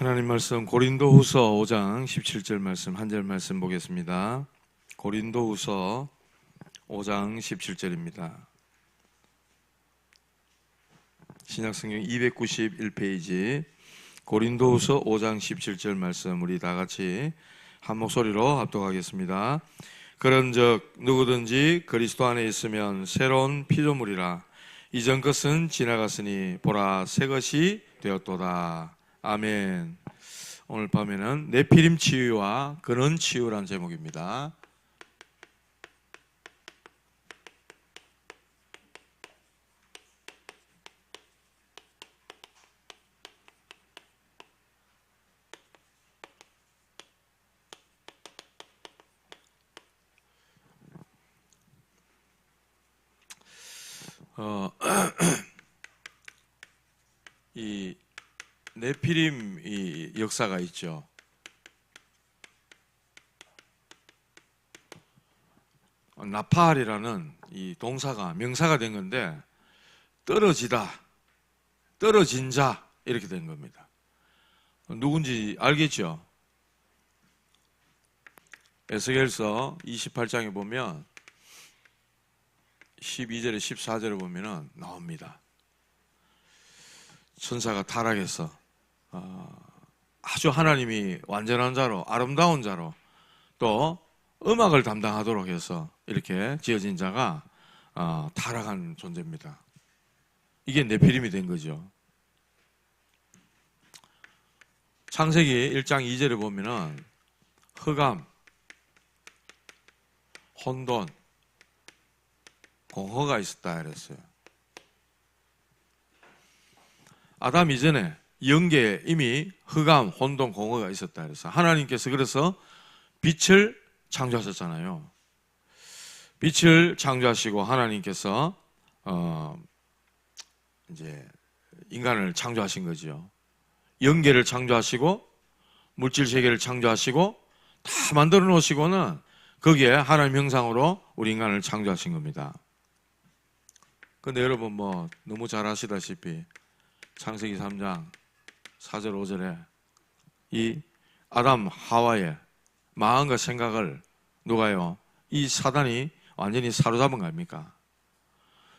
하나님 말씀 고린도후서 5장 17절 말씀 한 절 말씀 보겠습니다. 고린도후서 5장 17절입니다. 신약성경 291페이지 고린도후서 5장 17절 말씀 우리 다 같이 한 목소리로 합독하겠습니다. 그런즉 누구든지 그리스도 안에 있으면 새로운 피조물이라 이전 것은 지나갔으니 보라 새 것이 되었도다. 아멘. 오늘 밤에는 네피림 치유와 근원 치유라는 제목입니다. 이 네피림 이 역사가 있죠. 나팔이라는 이 동사가 명사가 된 건데 떨어지다, 떨어진 자 이렇게 된 겁니다. 누군지 알겠죠? 에스겔서 28장에 보면 12절에 14절에 보면은 나옵니다. 천사가 타락해서 아주 하나님이 완전한 자로 아름다운 자로 또 음악을 담당하도록 해서 이렇게 지어진 자가 타락한 존재입니다. 이게 네피림이 된 거죠. 창세기 1장 2절에 보면은 흑암, 혼돈, 공허가 있었다 그랬어요. 아담 이전에 영계에 이미 흑암, 혼돈, 공허가 있었다 그래서 하나님께서 그래서 빛을 창조하셨잖아요. 빛을 창조하시고 하나님께서 이제 인간을 창조하신 거죠. 영계를 창조하시고 물질 세계를 창조하시고 다 만들어 놓으시고는 거기에 하나님 형상으로 우리 인간을 창조하신 겁니다. 근데 여러분 뭐 너무 잘 아시다시피 창세기 3장 4절 5절에 이 아담 하와의 마음과 생각을 누가요? 이 사단이 완전히 사로잡은 거 아닙니까?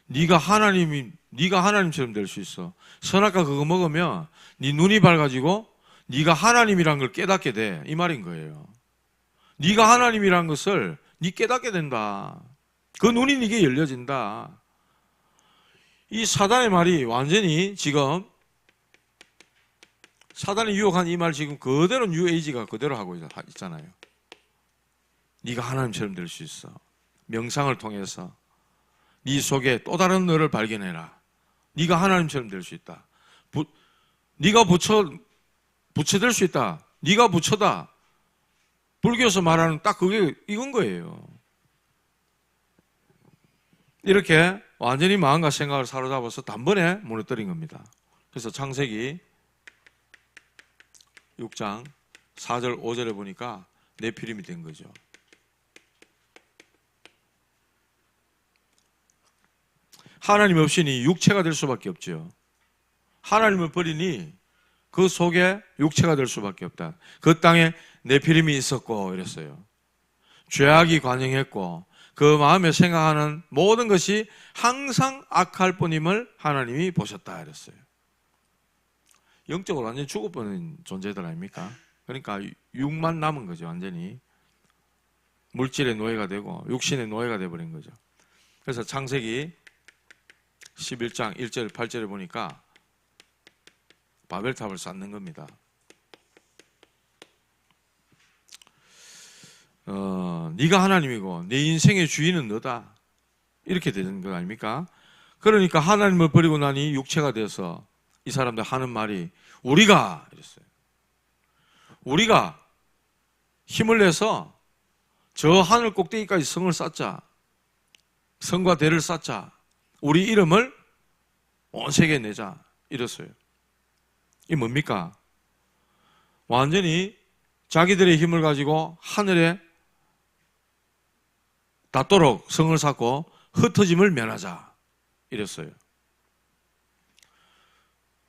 네가 하나님처럼 될 수 있어. 선악과 그거 먹으면 네 눈이 밝아지고 네가 하나님이란 걸 깨닫게 돼. 이 말인 거예요. 네가 하나님이란 것을 네 깨닫게 된다. 그 눈이 네게 열려진다. 이 사단의 말이 완전히 지금 사단이 유혹한 이 말 지금 그대로 뉴에이지가 그대로 하고 있잖아요. 네가 하나님처럼 될 수 있어. 명상을 통해서 네 속에 또 다른 너를 발견해라. 네가 하나님처럼 될 수 있다. 네가 부처될 수 있다. 네가 부처다. 불교에서 말하는 딱 그게 이건 거예요. 이렇게 완전히 마음과 생각을 사로잡아서 단번에 무너뜨린 겁니다. 그래서 창세기 6장 4절 5절에 보니까 네피림이 된 거죠. 하나님 없이니 육체가 될 수밖에 없죠. 하나님을 버리니 그 속에 육체가 될 수밖에 없다. 그 땅에 네피림이 있었고 이랬어요. 죄악이 관영했고 그 마음에 생각하는 모든 것이 항상 악할 뿐임을 하나님이 보셨다 이랬어요. 영적으로 완전히 죽어버린 존재들 아닙니까? 그러니까 육만 남은 거죠. 완전히 물질의 노예가 되고 육신의 노예가 되어버린 거죠. 그래서 창세기 11장 1절 8절에 보니까 바벨탑을 쌓는 겁니다. 네가 하나님이고 내 인생의 주인은 너다. 이렇게 되는 거 아닙니까? 그러니까 하나님을 버리고 나니 육체가 돼서 이 사람들 하는 말이 우리가 이랬어요. 우리가 힘을 내서 저 하늘 꼭대기까지 성을 쌓자. 성과 대를 쌓자. 우리 이름을 온 세계에 내자. 이랬어요. 이게 뭡니까? 완전히 자기들의 힘을 가지고 하늘에 닿도록 성을 쌓고 흩어짐을 면하자. 이랬어요.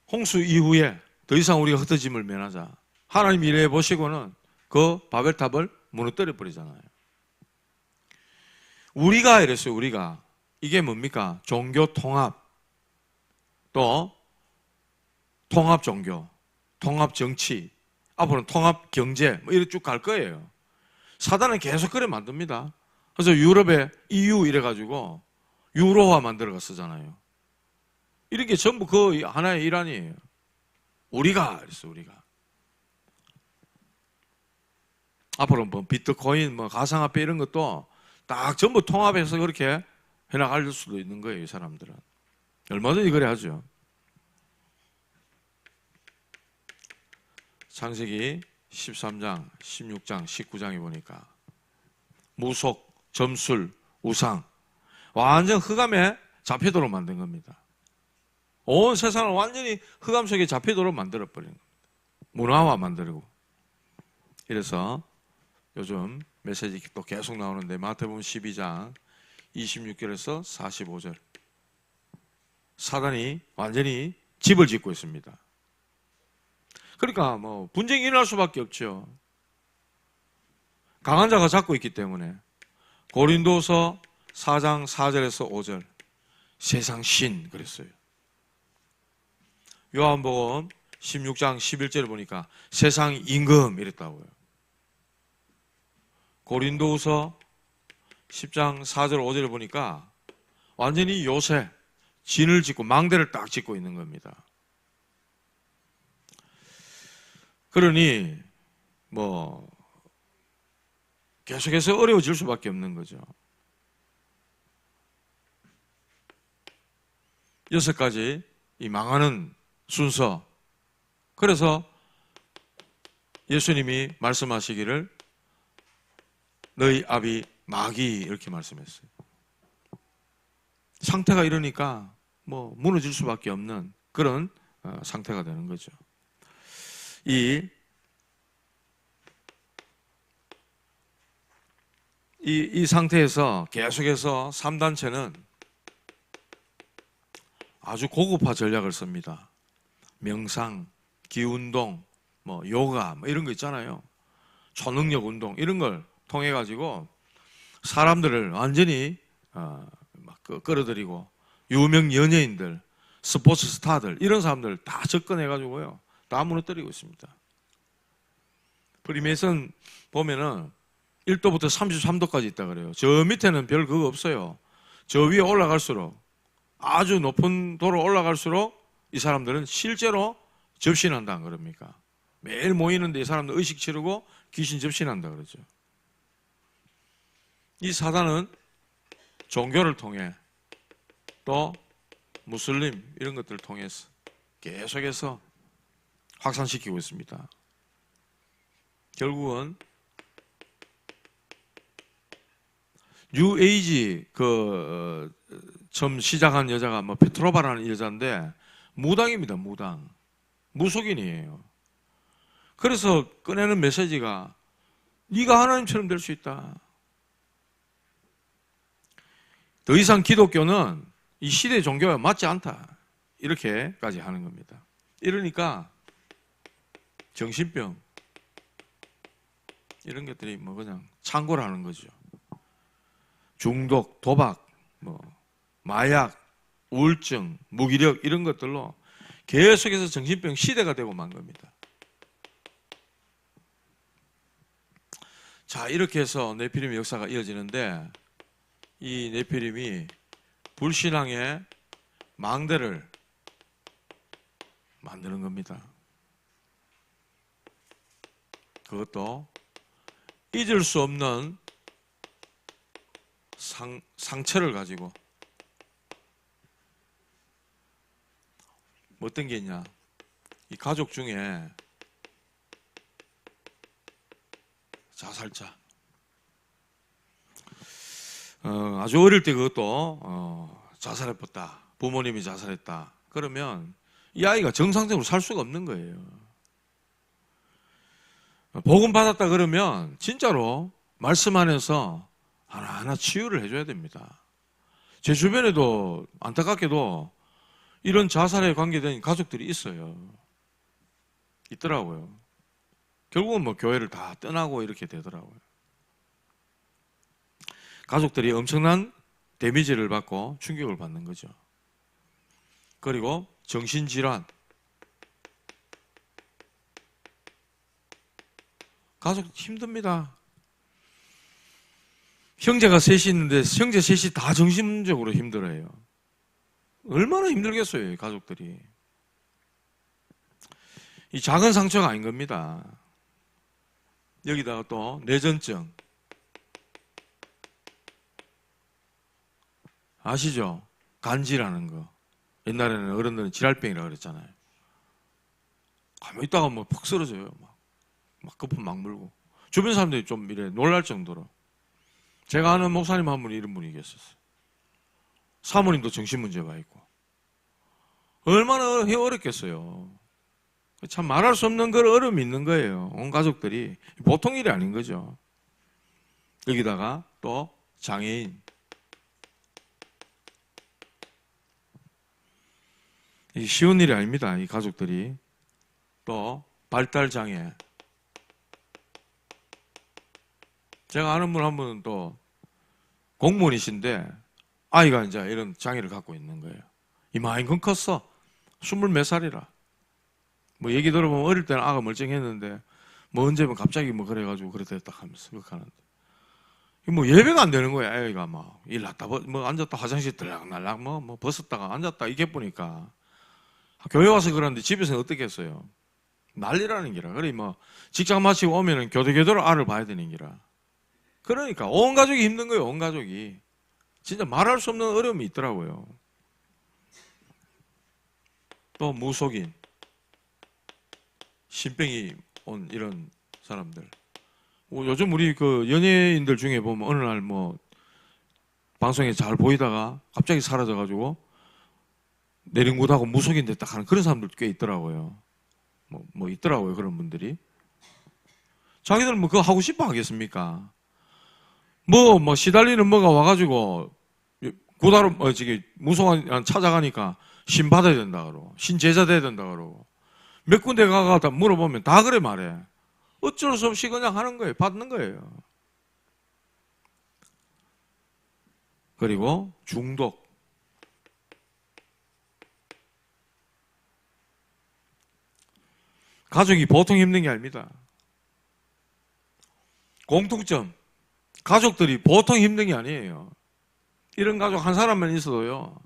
홍수 이후에 더 이상 우리가 흩어짐을 면하자. 하나님 일해 보시고는 그 바벨탑을 무너뜨려 버리잖아요. 우리가 이랬어요. 우리가 이게 뭡니까? 종교 통합, 또 통합 종교, 통합 정치, 앞으로는 통합 경제 뭐 이렇게 쭉 갈 거예요. 사단은 계속 그래 만듭니다. 그래서 유럽에 EU 이래가지고 유로화 만들어가 쓰잖아요. 이렇게 전부 그 하나의 일환이에요. 우리가 그랬어. 우리가 앞으로 뭐 비트코인, 뭐 가상화폐 이런 것도 딱 전부 통합해서 그렇게 해나갈 수도 있는 거예요. 이 사람들은 얼마든지 그래 하죠. 창세기 13장, 16장, 19장에 보니까 무속, 점술, 우상 완전 흑암에 잡히도록 만든 겁니다. 온 세상을 완전히 흑암 속에 잡히도록 만들어버린 겁니다. 문화화 만들고. 이래서 요즘 메시지 또 계속 나오는데 마태복음 12장 26절에서 45절 사단이 완전히 집을 짓고 있습니다. 그러니까 뭐 분쟁이 일어날 수밖에 없죠. 강한 자가 잡고 있기 때문에. 고린도서 4장 4절에서 5절 세상 신 그랬어요. 요한복음 16장 11절을 보니까 세상 임금 이랬다고요. 고린도서 10장 4절 5절을 보니까 완전히 요새 진을 짓고 망대를 딱 짓고 있는 겁니다. 그러니 뭐 계속해서 어려워질 수밖에 없는 거죠. 6가지 이 망하는 순서. 그래서 예수님이 말씀하시기를 너희 아비 마귀 이렇게 말씀했어요. 상태가 이러니까 뭐 무너질 수밖에 없는 그런 상태가 되는 거죠. 이 상태에서 계속해서 3단체는 아주 고급화 전략을 씁니다. 명상, 기운동, 뭐 요가 뭐 이런 거 있잖아요. 초능력 운동 이런 걸 통해 가지고 사람들을 완전히 막 끌어들이고 유명 연예인들, 스포츠 스타들 이런 사람들 다 접근해 가지고요. 다 무너뜨리고 있습니다. 프리메이슨 보면은 1도부터 33도까지 있다 그래요. 저 밑에는 별 그거 없어요. 저 위에 올라갈수록 아주 높은 도로 올라갈수록 이 사람들은 실제로 접신한다 그럽니까? 매일 모이는데 이 사람들 의식 치르고 귀신 접신한다 그러죠. 이 사단은 종교를 통해 또 무슬림 이런 것들을 통해서 계속해서 확산시키고 있습니다. 결국은 뉴에이지 처음 시작한 여자가 뭐 페트로바라는 여자인데 무당입니다. 무당. 무속인이에요. 그래서 꺼내는 메시지가 네가 하나님처럼 될 수 있다. 더 이상 기독교는 이 시대 종교와 맞지 않다. 이렇게까지 하는 겁니다. 이러니까 정신병 이런 것들이 뭐 그냥 창궐 하는 거죠. 중독, 도박, 뭐 마약, 우울증, 무기력 이런 것들로 계속해서 정신병 시대가 되고 만 겁니다. 자, 이렇게 해서 네피림의 역사가 이어지는데 이 네피림이 불신앙의 망대를 만드는 겁니다. 그것도 잊을 수 없는 상처를 가지고 뭐 어떤 게 있냐, 이 가족 중에 자살자 아주 어릴 때 그것도 자살해봤다, 부모님이 자살했다 그러면 이 아이가 정상적으로 살 수가 없는 거예요. 복음 받았다 그러면 진짜로 말씀 안에서 하나하나 치유를 해줘야 됩니다. 제 주변에도 안타깝게도 이런 자살에 관계된 가족들이 있어요. 있더라고요. 결국은 뭐 교회를 다 떠나고 이렇게 되더라고요. 가족들이 엄청난 데미지를 받고 충격을 받는 거죠. 그리고 정신질환. 가족 힘듭니다. 형제가 셋이 있는데 형제 셋이 다 정신적으로 힘들어요. 얼마나 힘들겠어요, 가족들이. 이 작은 상처가 아닌 겁니다. 여기다가 또 내전증. 아시죠? 간질하는 거. 옛날에는 어른들은 지랄병이라고 그랬잖아요. 가만히 있다가 뭐 푹 쓰러져요. 막 거품 막 물고. 주변 사람들이 좀 이래 놀랄 정도로. 제가 아는 목사님 한 분이 이런 분이 계셨어요. 사모님도 정신문제가 있고. 얼마나 어렵겠어요. 참 말할 수 없는 그런 어려움이 있는 거예요. 온 가족들이. 보통 일이 아닌 거죠. 여기다가 또 장애인. 쉬운 일이 아닙니다. 이 가족들이. 또 발달장애. 제가 아는 분 한 분은 또 공무원이신데 아이가 이제 이런 장애를 갖고 있는 거예요. 이마인큼 컸어. 20몇 살이라. 뭐 얘기 들어보면 어릴 때는 아가 멀쩡했는데 뭐 언제면 갑자기 뭐 그래가지고 그랬다 하면서 그렇게 뭐 예배가 안 되는 거야. 애가 막 일났다 뭐 앉았다 화장실 들락날락 뭐 벗었다가 앉았다 이게 보니까 교회 와서 그러는데 집에서는 어떻게 했어요? 난리라는 기라. 그래 뭐 직장 마치고 오면은 교대교대로 알을 봐야 되는 기라. 그러니까 온 가족이 힘든 거예요. 온 가족이. 진짜 말할 수 없는 어려움이 있더라고요. 또 무속인, 신병이 온 이런 사람들. 요즘 우리 그 연예인들 중에 보면 어느 날 뭐 방송에 잘 보이다가 갑자기 사라져가지고 내린굿하고 무속인 됐다 하는 그런 사람들 꽤 있더라고요. 뭐 있더라고요. 그런 분들이. 자기들은 뭐 그거 하고 싶어 하겠습니까? 뭐 시달리는 뭐가 와가지고 구다로 무속한 찾아가니까 신 받아야 된다 그러고 신 제자 돼야 된다 그러고 몇 군데 가가 다 물어보면 다 그래 말해. 어쩔 수 없이 그냥 하는 거예요. 받는 거예요. 그리고 중독. 가족이 보통 힘든 게 아닙니다. 공통점. 가족들이 보통 힘든 게 아니에요. 이런 가족 한 사람만 있어도요.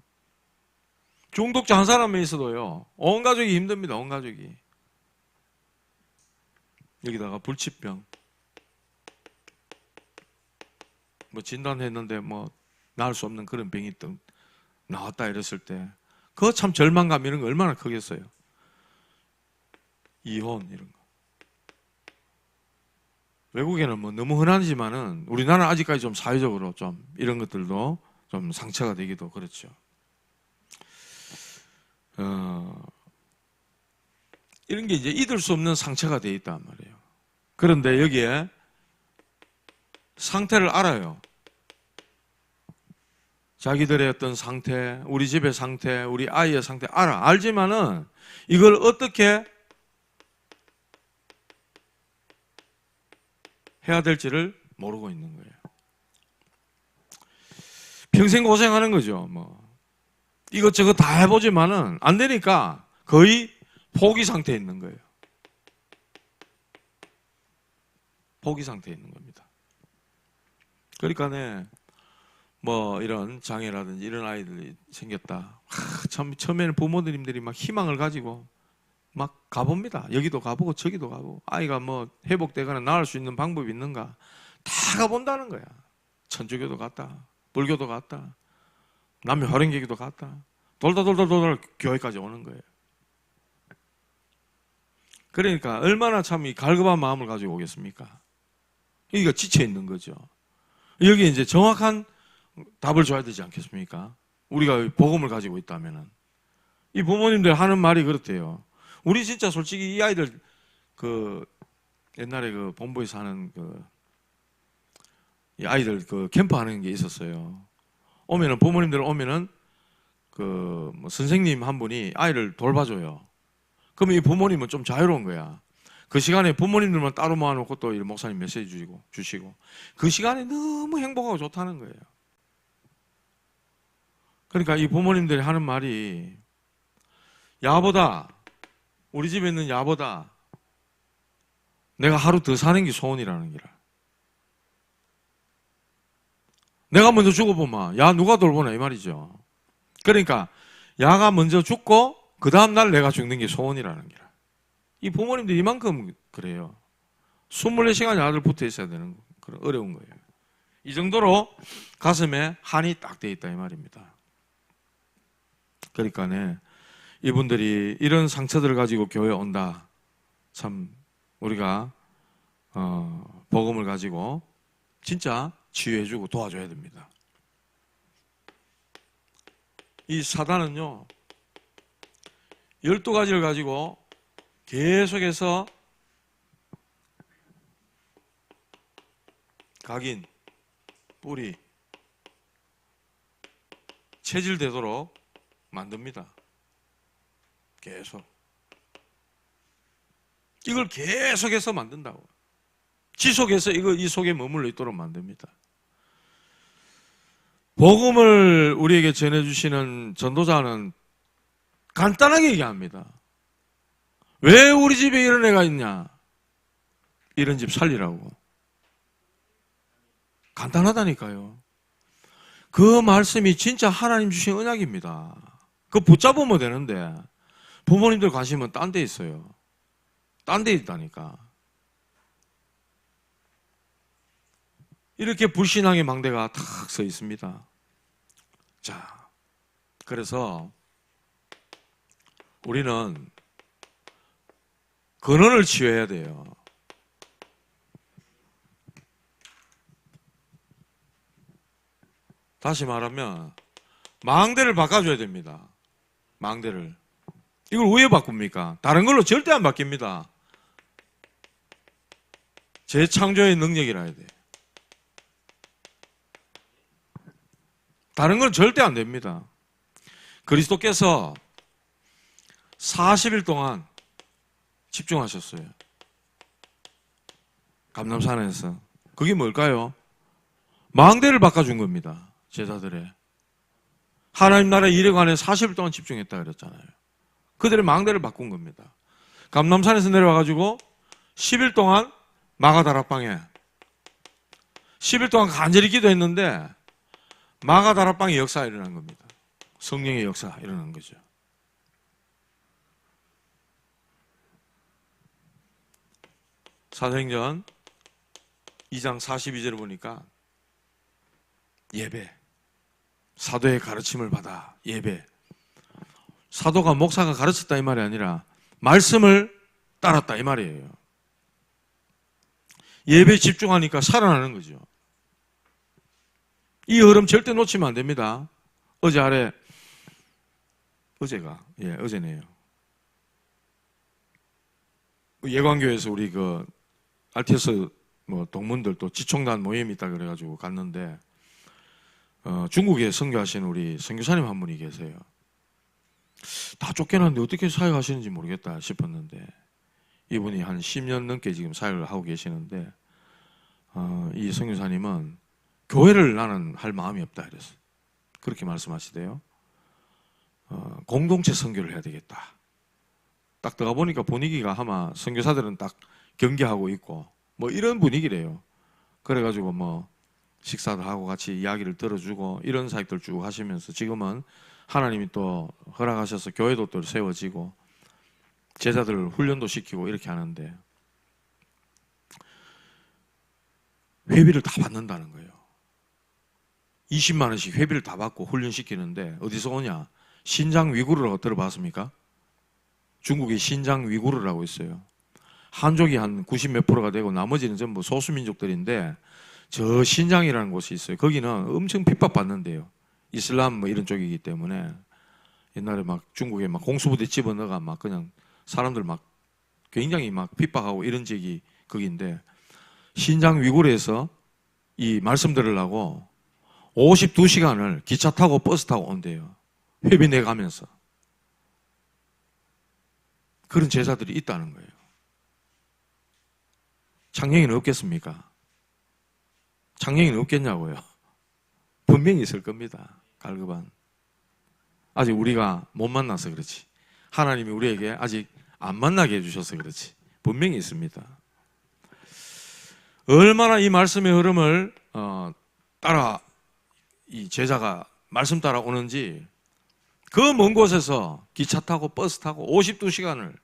중독자 한 사람만 있어도요. 온 가족이 힘듭니다. 온 가족이. 여기다가 불치병. 뭐 진단했는데 뭐 나을 수 없는 그런 병이 또 나왔다 이랬을 때 그거 참 절망감 이런 거 얼마나 크겠어요. 이혼 이런 거. 외국에는 뭐 너무 흔하지만은 우리나라는 아직까지 좀 사회적으로 좀 이런 것들도 좀 상처가 되기도 그렇죠. 이런 게 이제 잊을 수 없는 상처가 돼 있단 말이에요. 그런데 여기에 상태를 알아요. 자기들의 어떤 상태, 우리 집의 상태, 우리 아이의 상태 알지만은 이걸 어떻게 해야 될지를 모르고 있는 거예요. 평생 고생하는 거죠. 뭐 이것저것 다 해보지만은 안 되니까 거의 포기 상태에 있는 거예요. 포기 상태에 있는 겁니다. 그러니까 뭐 이런 장애라든지 이런 아이들이 생겼다. 참 처음에는 부모님들이 막 희망을 가지고 막 가봅니다. 여기도 가보고 저기도 가보고 아이가 뭐 회복되거나 나을 수 있는 방법이 있는가 다 가본다는 거야. 천주교도 갔다, 불교도 갔다, 남녀 활용계기도 갔다, 돌다 교회까지 오는 거예요. 그러니까 얼마나 참 이 갈급한 마음을 가지고 오겠습니까? 여기가 지쳐 있는 거죠. 여기 이제 정확한 답을 줘야 되지 않겠습니까? 우리가 복음을 가지고 있다면은 이 부모님들 하는 말이 그렇대요. 우리 진짜 솔직히 이 아이들 그 옛날에 그 본부에서 하는 이 아이들 그 캠프 하는 게 있었어요. 오면은 부모님들 오면은 뭐 선생님 한 분이 아이를 돌봐줘요. 그러면 이 부모님은 좀 자유로운 거야. 그 시간에 부모님들만 따로 모아놓고 또 목사님 메시지 주시고 그 시간에 너무 행복하고 좋다는 거예요. 그러니까 이 부모님들이 하는 말이 야보다, 우리 집에 있는 야보다 내가 하루 더 사는 게 소원이라는 기라. 내가 먼저 죽어보면 야 누가 돌보나 이 말이죠. 그러니까 야가 먼저 죽고 그 다음날 내가 죽는 게 소원이라는 기라. 이 부모님들이 이만큼 그래요. 24시간이 아들 붙어 있어야 되는 그런 어려운 거예요. 이 정도로 가슴에 한이 딱 돼 있다 이 말입니다. 그러니까 이분들이 이런 상처들을 가지고 교회에 온다. 참 우리가 복음을 가지고 진짜 치유해주고 도와줘야 됩니다. 이 사단은요 12가지를 가지고 계속해서 각인, 뿌리, 체질되도록 만듭니다. 계속. 이걸 계속해서 만든다고. 지속해서 이 속에 머물러 있도록 만듭니다. 복음을 우리에게 전해주시는 전도자는 간단하게 얘기합니다. 왜 우리 집에 이런 애가 있냐? 이런 집 살리라고. 간단하다니까요. 그 말씀이 진짜 하나님 주신 언약입니다. 그거 붙잡으면 되는데 부모님들 관심은 딴 데 있어요. 딴 데 있다니까. 이렇게 불신앙의 망대가 탁 서 있습니다. 자, 그래서 우리는 근원을 치유해야 돼요. 다시 말하면 망대를 바꿔줘야 됩니다. 망대를. 이걸 왜 바꿉니까? 다른 걸로 절대 안 바뀝니다. 재창조의 능력이라 해야 돼요. 다른 건 절대 안 됩니다. 그리스도께서 40일 동안 집중하셨어요. 감람산에서. 그게 뭘까요? 망대를 바꿔준 겁니다. 제자들의. 하나님 나라 일에 관해 40일 동안 집중했다 그랬잖아요. 그들의 망대를 바꾼 겁니다. 감람산에서 내려와가지고 10일 동안 마가다락방에 10일 동안 간절히 기도했는데 마가다락방의 역사가 일어난 겁니다. 성령의 역사가 일어난 거죠. 사도행전 2장 42절을 보니까 예배, 사도의 가르침을 받아 예배. 사도가 목사가 가르쳤다 이 말이 아니라 말씀을 따랐다 이 말이에요. 예배에 집중하니까 살아나는 거죠. 이 흐름 절대 놓치면 안 됩니다. 어제네요. 예관교에서 우리 RTS 동문들 또 지총단 모임이 있다 그래가지고 갔는데 중국에 선교하시는 우리 선교사님 한 분이 계세요. 다 쫓겨났는데 어떻게 사역하시는지 모르겠다 싶었는데 이분이 한 10년 넘게 지금 사역을 하고 계시는데 이 선교사님은 교회를 나는 할 마음이 없다 그랬어요. 그렇게 말씀하시대요. 공동체 선교를 해야 되겠다. 딱 들어가 보니까 분위기가 아마 선교사들은 딱 경계하고 있고 이런 분위기래요. 그래가지고 식사도 하고 같이 이야기를 들어주고 이런 사역들 쭉 하시면서 지금은 하나님이 또 허락하셔서 교회도 또 세워지고 제자들 훈련도 시키고 이렇게 하는데 회비를 다 받는다는 거예요. 20만 원씩 회비를 다 받고 훈련시키는데 어디서 오냐? 신장 위구르라고 들어봤습니까? 중국에 신장 위구르라고 있어요. 한족이 한 90 몇 프로가 되고 나머지는 전부 소수민족들인데 저 신장이라는 곳이 있어요. 거기는 엄청 핍박받는데요. 이슬람 이런 쪽이기 때문에 옛날에 중국에 공수부대 집어넣어가 그냥 사람들 굉장히 핍박하고 이런 지역이 거기인데 신장 위구르에서 이 말씀 들으려고 52시간을 기차 타고 버스 타고 온대요. 회비 내가면서. 그런 제자들이 있다는 거예요. 창녕이는 없겠습니까? 창녕이는 없겠냐고요. 분명히 있을 겁니다. 갈급한. 아직 우리가 못 만나서 그렇지. 하나님이 우리에게 아직 안 만나게 해주셔서 그렇지. 분명히 있습니다. 얼마나 이 말씀의 흐름을 따라 이 제자가 말씀 따라 오는지, 그 먼 곳에서 기차 타고 버스 타고 52시간이면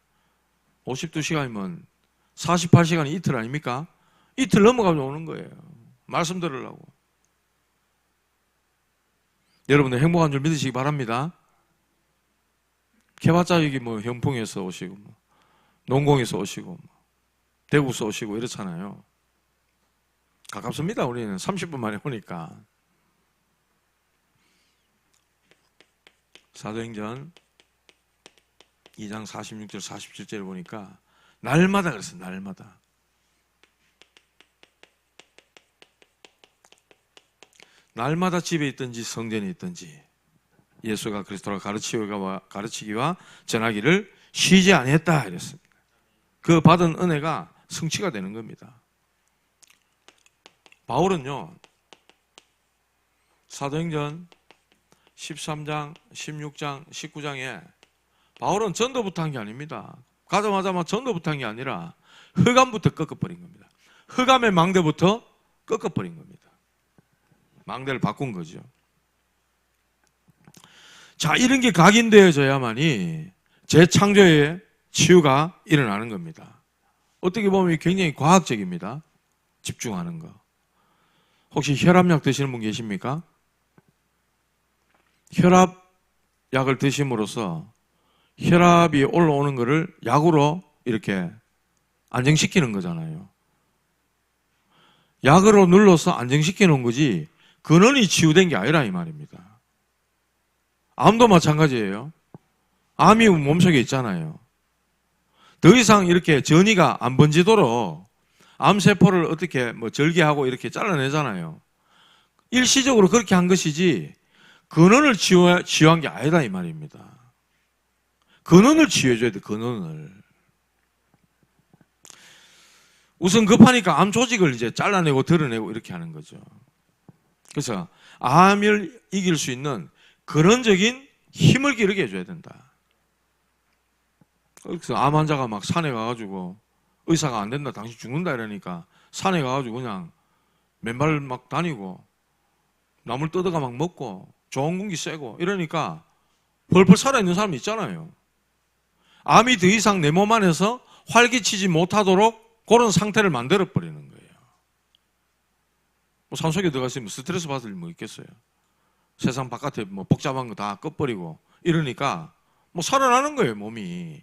48시간이 이틀 아닙니까? 이틀 넘어가면 오는 거예요. 말씀 들으려고. 여러분들 행복한 줄 믿으시기 바랍니다. 개발자 여기 뭐 현풍에서 오시고 뭐 농공에서 오시고 뭐 대구에서 오시고 이렇잖아요. 가깝습니다. 우리는 30분 만에 오니까. 사도행전 2장 46절 47절을 보니까 날마다 그랬어요. 날마다. 날마다 집에 있든지 성전에 있든지 예수가 그리스도라 가르치기와 전하기를 쉬지 아니했다 이랬습니다. 그 받은 은혜가 성취가 되는 겁니다. 바울은요, 사도행전 13장, 16장, 19장에 바울은 전도부터 한 게 아닙니다. 가자마자 막 전도부터 한 게 아니라 흑암부터 꺾어버린 겁니다. 흑암의 망대부터 꺾어버린 겁니다. 망대를 바꾼 거죠. 자, 이런 게 각인되어져야만이 재창조의 치유가 일어나는 겁니다. 어떻게 보면 굉장히 과학적입니다. 집중하는 거. 혹시 혈압약 드시는 분 계십니까? 혈압약을 드심으로써 혈압이 올라오는 것을 약으로 이렇게 안정시키는 거잖아요. 약으로 눌러서 안정시켜 놓은 거지 근원이 치유된 게 아니라 이 말입니다. 암도 마찬가지예요. 암이 몸속에 있잖아요. 더 이상 이렇게 전이가 안 번지도록 암세포를 어떻게 뭐 절개하고 이렇게 잘라내잖아요. 일시적으로 그렇게 한 것이지 근원을 치유한 게 아니다 이 말입니다. 근원을 치유해줘야 돼. 근원을. 우선 급하니까 암 조직을 이제 잘라내고 드러내고 이렇게 하는 거죠. 그래서 암을 이길 수 있는 근원적인 힘을 기르게 해줘야 된다. 그래서 암 환자가 막 산에 가가지고 의사가 안 된다, 당신 죽는다 이러니까 산에 가가지고 그냥 맨발 막 다니고 나물 뜯어가 막 먹고 좋은 공기 쐬고 이러니까 펄펄 살아있는 사람이 있잖아요. 암이 더 이상 내 몸 안에서 활기치지 못하도록 그런 상태를 만들어버리는 거예요. 뭐 산속에 들어갔으면 스트레스 받을 일 뭐 있겠어요. 세상 바깥에 뭐 복잡한 거 다 꺼버리고 이러니까 뭐 살아나는 거예요, 몸이.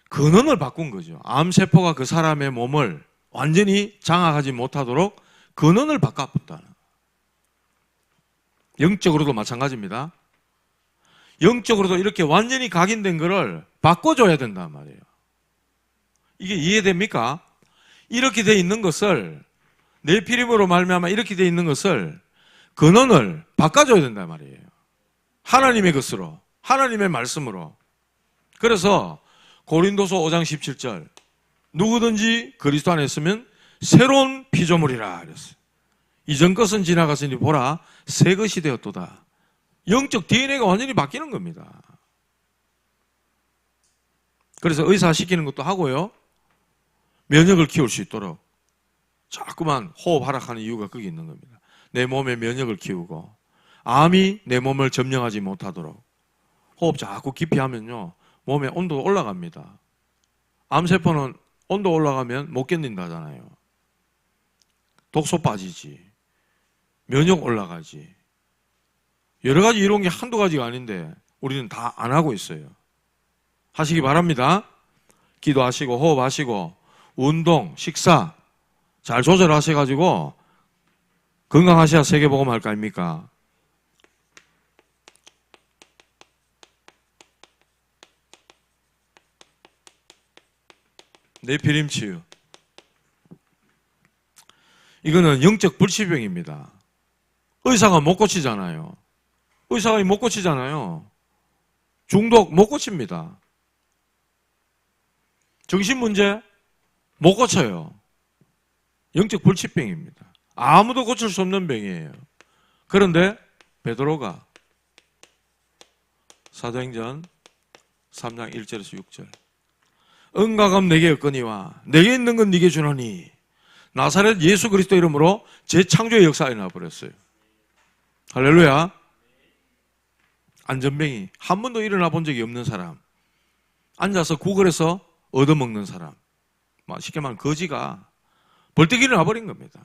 근원을 바꾼 거죠. 암세포가 그 사람의 몸을 완전히 장악하지 못하도록 근원을 바꿔봤다는. 영적으로도 마찬가지입니다. 영적으로도 이렇게 완전히 각인된 거를 바꿔줘야 된단 말이에요. 이게 이해됩니까? 이렇게 돼 있는 것을 내 피림으로 말미암아 이렇게 돼 있는 것을 근원을 바꿔줘야 된단 말이에요. 하나님의 것으로, 하나님의 말씀으로. 그래서 고린도서 5장 17절 누구든지 그리스도 안에 있으면 새로운 피조물이라 그랬어요. 이전 것은 지나갔으니 보라 새 것이 되었도다. 영적 DNA가 완전히 바뀌는 겁니다. 그래서 의사 시키는 것도 하고요. 면역을 키울 수 있도록 자꾸만 호흡 하락하는 이유가 거기 있는 겁니다. 내 몸의 면역을 키우고 암이 내 몸을 점령하지 못하도록 호흡 자꾸 깊이 하면요. 몸의 온도가 올라갑니다. 암세포는 온도 올라가면 못 견딘다잖아요. 독소 빠지지. 면역 올라가지. 여러 가지 이런 게 한두 가지가 아닌데 우리는 다 안 하고 있어요. 하시기 바랍니다. 기도하시고 호흡하시고 운동, 식사 잘 조절하셔가지고 건강하셔야 세계복음 할 거 아닙니까? 뇌피림 치유. 이거는 영적 불치병입니다. 의사가 못 고치잖아요. 의사가 못 고치잖아요. 중독 못 고칩니다. 정신 문제 못 고쳐요. 영적 불치병입니다. 아무도 고칠 수 없는 병이에요. 그런데 베드로가 사도행전 3장 1절에서 6절 은과금 내게 없거니와 내게 있는 건 네게 주노니 나사렛 예수 그리스도 이름으로 재창조의 역사가 일어나 버렸어요. 할렐루야. 안전병이 한 번도 일어나 본 적이 없는 사람, 앉아서 구걸해서 얻어먹는 사람, 쉽게 말하면 거지가 벌떡 일어나 버린 겁니다.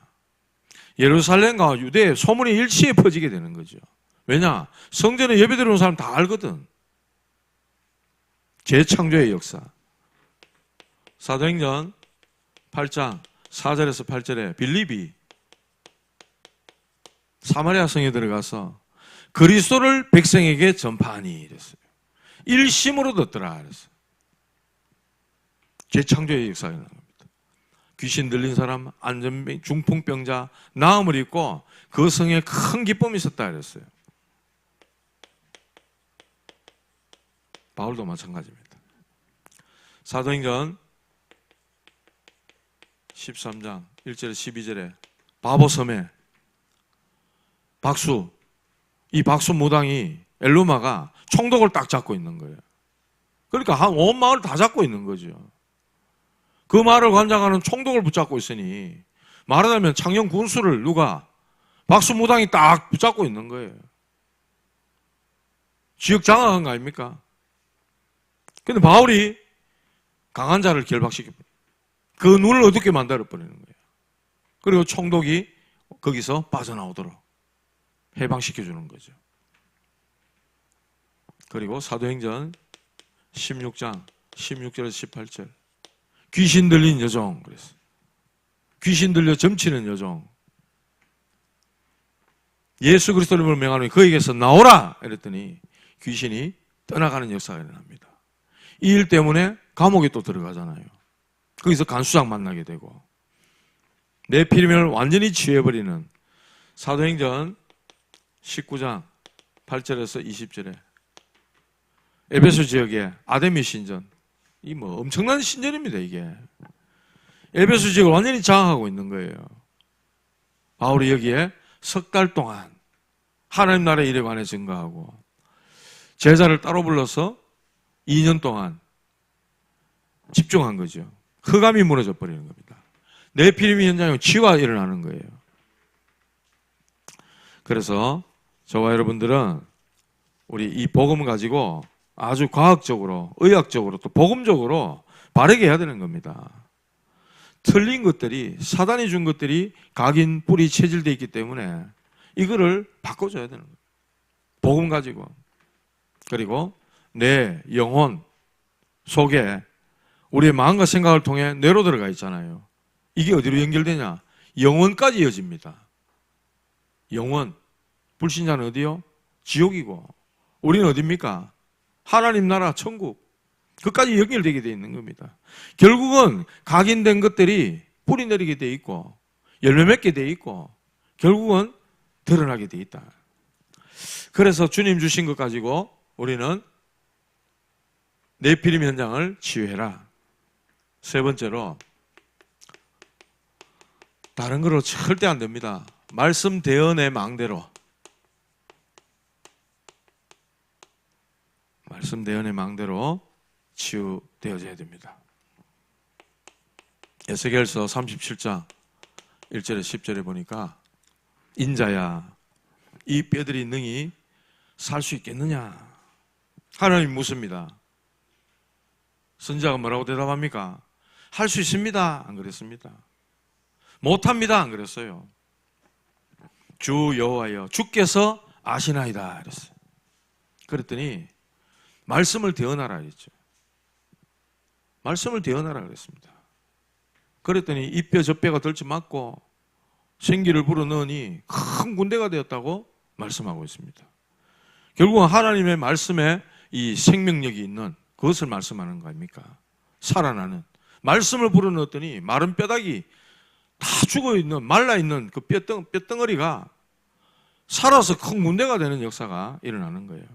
예루살렘과 유대에 소문이 일치에 퍼지게 되는 거죠. 왜냐? 성전에 예배 드리는 사람 다 알거든. 재창조의 역사. 사도행전 8장 4절에서 8절에 빌립이 사마리아 성에 들어가서 그리스도를 백성에게 전파하니 이랬어요. 일심으로 듣더라 그랬어요. 재창조의 역사가 일어난 겁니다. 귀신 들린 사람, 안전병, 중풍병자 나음을 입고 그 성에 큰 기쁨이 있었다 그랬어요. 바울도 마찬가지입니다. 사도행전 13장 1절에 12절에 바보섬에 박수, 이 박수 무당이 엘루마가 총독을 딱 잡고 있는 거예요. 그러니까 한 온 마을 다 잡고 있는 거죠. 그 마을을 관장하는 총독을 붙잡고 있으니 말하자면 창녕 군수를 누가 박수 무당이 딱 붙잡고 있는 거예요. 지역 장악한 거 아닙니까? 근데 바울이 강한 자를 결박시켜버려요. 그 눈을 어둡게 만들어버리는 거예요. 그리고 총독이 거기서 빠져나오도록 해방시켜주는 거죠. 그리고 사도행전 16장 16절에서 18절 귀신 들린 여종 그랬어요. 귀신 들려 점치는 여종. 예수 그리스도를 명하노니 그에게서 나오라 이랬더니 귀신이 떠나가는 역사가 일어납니다. 이 일 때문에 감옥에 또 들어가잖아요. 거기서 간수장 만나게 되고 내 피림을 완전히 치유해버리는 사도행전 19장 8절에서 20절에 에베소 지역에 아데미 신전, 이 엄청난 신전입니다. 이게 에베소 지역을 완전히 장악하고 있는 거예요. 바울이 여기에 석 달 동안 하나님 나라의 일에 관해 증거하고 제자를 따로 불러서 2년 동안 집중한 거죠. 흑암이 무너져 버리는 겁니다. 네피림 현장에 치유가 일어나는 거예요. 그래서 저와 여러분들은 우리 이 복음을 가지고 아주 과학적으로, 의학적으로, 또 복음적으로 바르게 해야 되는 겁니다. 틀린 것들이, 사단이 준 것들이 각인, 뿌리, 체질되어 있기 때문에 이거를 바꿔줘야 되는 거예요. 복음 가지고. 그리고 내 영혼 속에 우리의 마음과 생각을 통해 뇌로 들어가 있잖아요. 이게 어디로 연결되냐? 영혼까지 이어집니다. 영혼. 불신자는 어디요? 지옥이고 우리는 어디입니까? 하나님 나라 천국. 그까지 연결되게 되어 있는 겁니다. 결국은 각인된 것들이 뿌리 내리게 되어 있고 열매 맺게 되어 있고 결국은 드러나게 되어 있다. 그래서 주님 주신 것 가지고 우리는 네피림 현장을 치유해라. 세 번째로 다른 거로 절대 안 됩니다. 말씀 대언의 망대로. 말씀 대언의 망대로 치유되어져야 됩니다. 에스겔서 37장 1절에 10절에 보니까 인자야 이 뼈들이 능히 살 수 있겠느냐? 하나님 묻습니다. 선지자가 뭐라고 대답합니까? 할 수 있습니다. 안 그랬습니다. 못합니다. 안 그랬어요. 주 여호와여 주께서 아시나이다 그랬어요. 그랬더니 말씀을 대언하라 했죠. 말씀을 대언하라 그랬습니다. 그랬더니 이 뼈 저 뼈가 들쳐맞고 생기를 불어넣으니 큰 군대가 되었다고 말씀하고 있습니다. 결국은 하나님의 말씀에 이 생명력이 있는 그것을 말씀하는 거 아닙니까? 살아나는 말씀을 불어넣었더니 마른 뼈다귀 다 죽어있는 말라있는 그 뼈덩어리가 살아서 큰 군대가 되는 역사가 일어나는 거예요.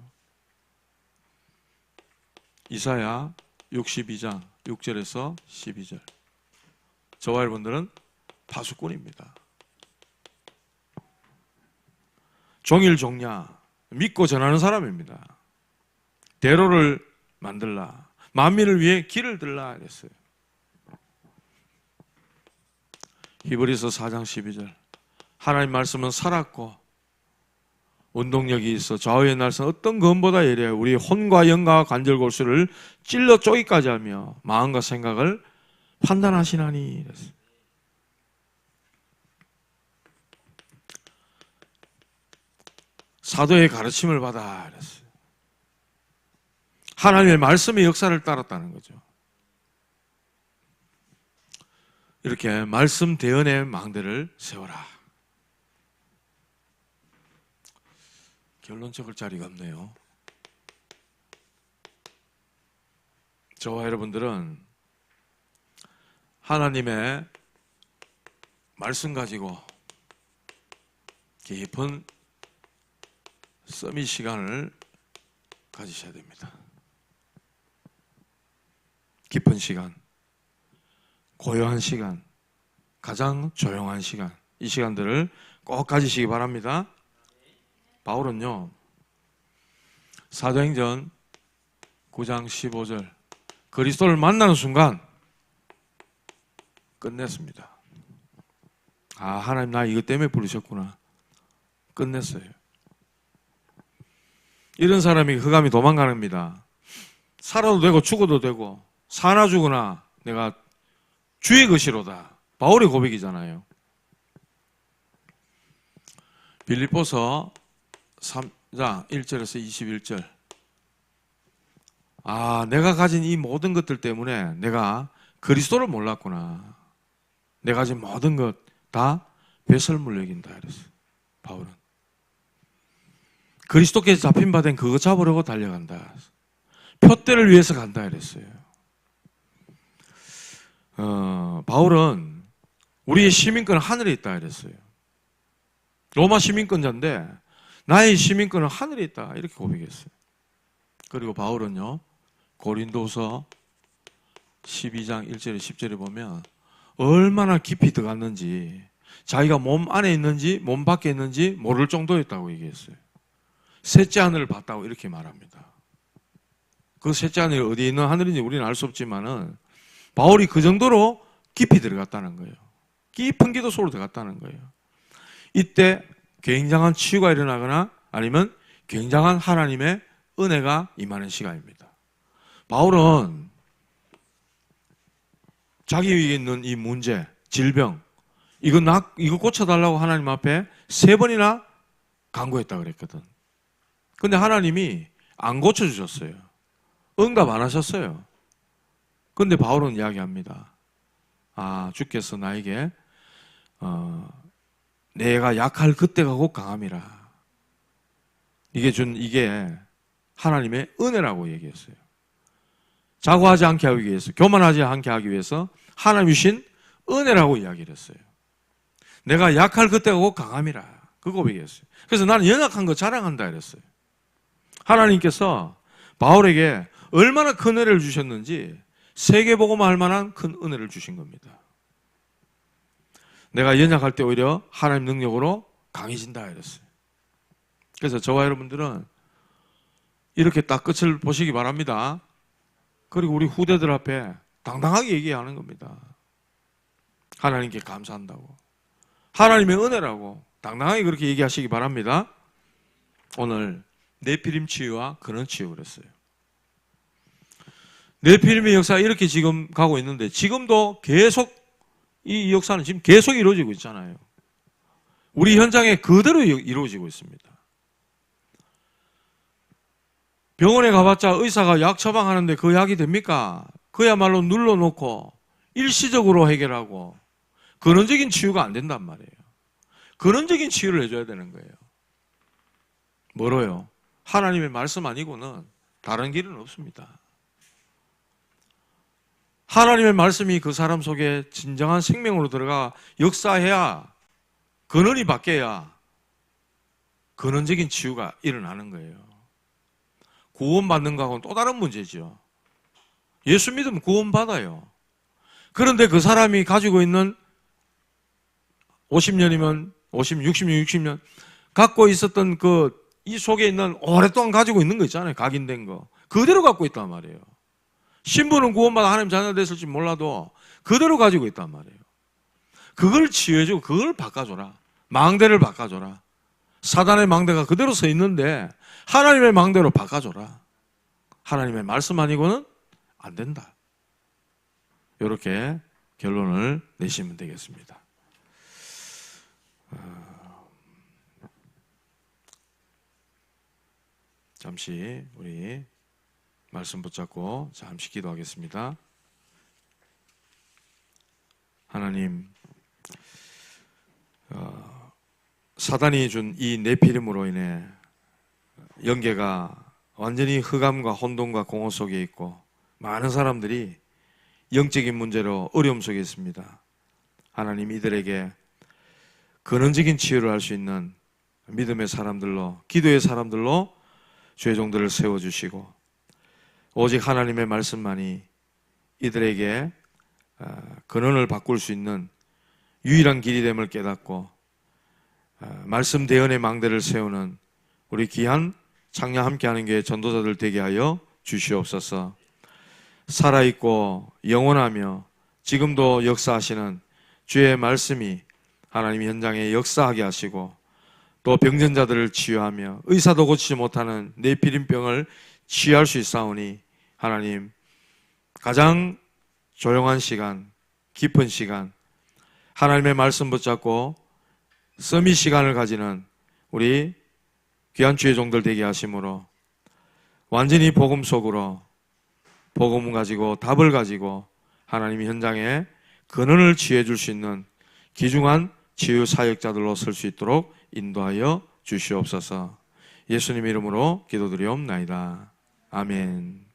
이사야 62장 6절에서 12절 저와 여러분들은 파수꾼입니다. 종일 종냐 믿고 전하는 사람입니다. 대로를 만들라, 만민을 위해 길을 들라 했어요. 히브리서 4장 12절 하나님 말씀은 살았고 운동력이 있어 좌우의 날선 어떤 검보다 예리하여 우리 혼과 영과 관절 골수를 찔러 쪼기까지 하며 마음과 생각을 판단하시나니 이랬어요. 사도의 가르침을 받아 이랬어요. 하나님의 말씀의 역사를 따랐다는 거죠. 이렇게 말씀 대언의 망대를 세워라. 결론 적을 자리가 없네요. 저와 여러분들은 하나님의 말씀 가지고 깊은 서밋 시간을 가지셔야 됩니다. 깊은 시간, 고요한 시간, 가장 조용한 시간, 이 시간들을 꼭 가지시기 바랍니다. 바울은요, 사도행전 9장 15절 그리스도를 만나는 순간 끝냈습니다. 아, 하나님 나 이것 때문에 부르셨구나. 끝냈어요. 이런 사람이 흑암이 도망가랍니다. 살아도 되고 죽어도 되고 사나 죽으나 내가 주의 것이로다. 바울의 고백이잖아요. 빌립보서 3장 1절에서 21절 아, 내가 가진 이 모든 것들 때문에 내가 그리스도를 몰랐구나. 내가 가진 모든 것 다 배설물 여긴다 이랬어요. 바울은 그리스도께서 잡힌 바 된 그거 잡으려고 달려간다. 표대를 위해서 간다 이랬어요. 바울은 우리의 시민권은 하늘에 있다 이랬어요. 로마 시민권자인데 나의 시민권은 하늘에 있다 이렇게 고백했어요. 그리고 바울은요, 고린도서 12장 1절에 10절에 보면 얼마나 깊이 들어갔는지, 자기가 몸 안에 있는지 몸 밖에 있는지 모를 정도였다고 얘기했어요. 셋째 하늘을 봤다고 이렇게 말합니다. 그 셋째 하늘이 어디에 있는 하늘인지 우리는 알 수 없지만은 바울이 그 정도로 깊이 들어갔다는 거예요. 깊은 기도 속으로 들어갔다는 거예요. 이때 굉장한 치유가 일어나거나 아니면 굉장한 하나님의 은혜가 임하는 시간입니다. 바울은 자기 위에 있는 이 문제, 질병, 이거 고쳐달라고 하나님 앞에 3번이나 간구했다 그랬거든. 근데 하나님이 안 고쳐주셨어요. 응답 안 하셨어요. 근데 바울은 이야기합니다. 아, 주께서 나에게 내가 약할 그때가 곧 강함이라. 이게 하나님의 은혜라고 얘기했어요. 자고하지 않게 하기 위해서, 교만하지 않게 하기 위해서 하나님 주신 은혜라고 이야기를 했어요. 내가 약할 그때가 곧 강함이라. 그 고백이었어요. 그래서 나는 연약한 거 자랑한다 이랬어요. 하나님께서 바울에게 얼마나 큰 은혜를 주셨는지 세계복음화 할 만한 큰 은혜를 주신 겁니다. 내가 연약할 때 오히려 하나님 능력으로 강해진다 이랬어요. 그래서 저와 여러분들은 이렇게 딱 끝을 보시기 바랍니다. 그리고 우리 후대들 앞에 당당하게 얘기하는 겁니다. 하나님께 감사한다고, 하나님의 은혜라고 당당하게 그렇게 얘기하시기 바랍니다. 오늘 네피림 치유와 근원 치유 그랬어요. 네피림의 역사가 이렇게 지금 가고 있는데 지금도 계속 이 역사는 지금 계속 이루어지고 있잖아요. 우리 현장에 그대로 이루어지고 있습니다. 병원에 가봤자 의사가 약 처방하는데 그 약이 됩니까? 그야말로 눌러놓고 일시적으로 해결하고 근원적인 치유가 안 된단 말이에요. 근원적인 치유를 해줘야 되는 거예요. 뭐로요? 하나님의 말씀 아니고는 다른 길은 없습니다. 하나님의 말씀이 그 사람 속에 진정한 생명으로 들어가 역사해야, 근원이 바뀌어야 근원적인 치유가 일어나는 거예요. 구원받는 거하고는 또 다른 문제죠. 예수 믿으면 구원받아요. 그런데 그 사람이 가지고 있는 50년이면 60년, 60년 갖고 있었던 이 속에 있는 오랫동안 가지고 있는 거 있잖아요. 각인된 거. 그대로 갖고 있단 말이에요. 신부는 구원받아 하나님 자녀 됐을지 몰라도 그대로 가지고 있단 말이에요. 그걸 치유해주고 그걸 바꿔줘라. 망대를 바꿔줘라. 사단의 망대가 그대로 서 있는데 하나님의 망대로 바꿔줘라. 하나님의 말씀 아니고는 안 된다. 이렇게 결론을 내시면 되겠습니다. 잠시 우리 말씀 붙잡고 잠시 기도하겠습니다. 하나님, 사단이 준 이 네피림으로 인해 영계가 완전히 흑암과 혼돈과 공허 속에 있고 많은 사람들이 영적인 문제로 어려움 속에 있습니다. 하나님, 이들에게 근원적인 치유를 할 수 있는 믿음의 사람들로, 기도의 사람들로 주의 종들을 세워주시고 오직 하나님의 말씀만이 이들에게 근원을 바꿀 수 있는 유일한 길이 됨을 깨닫고 말씀 대언의 망대를 세우는 우리 귀한 창녕 함께하는 교회 전도자들 되게 하여 주시옵소서. 살아있고 영원하며 지금도 역사하시는 주의 말씀이 하나님 현장에 역사하게 하시고 또 병전자들을 치유하며 의사도 고치지 못하는 네피림병을 치유할 수 있사오니 하나님, 가장 조용한 시간, 깊은 시간, 하나님의 말씀 붙잡고 서밋 시간을 가지는 우리 귀한 주의 종들 되게 하심으로 완전히 복음 속으로 복음 가지고 답을 가지고 하나님이 현장에 근원을 치유해 줄 수 있는 귀중한 치유 사역자들로 설 수 있도록 인도하여 주시옵소서. 예수님 이름으로 기도드리옵나이다. 아멘.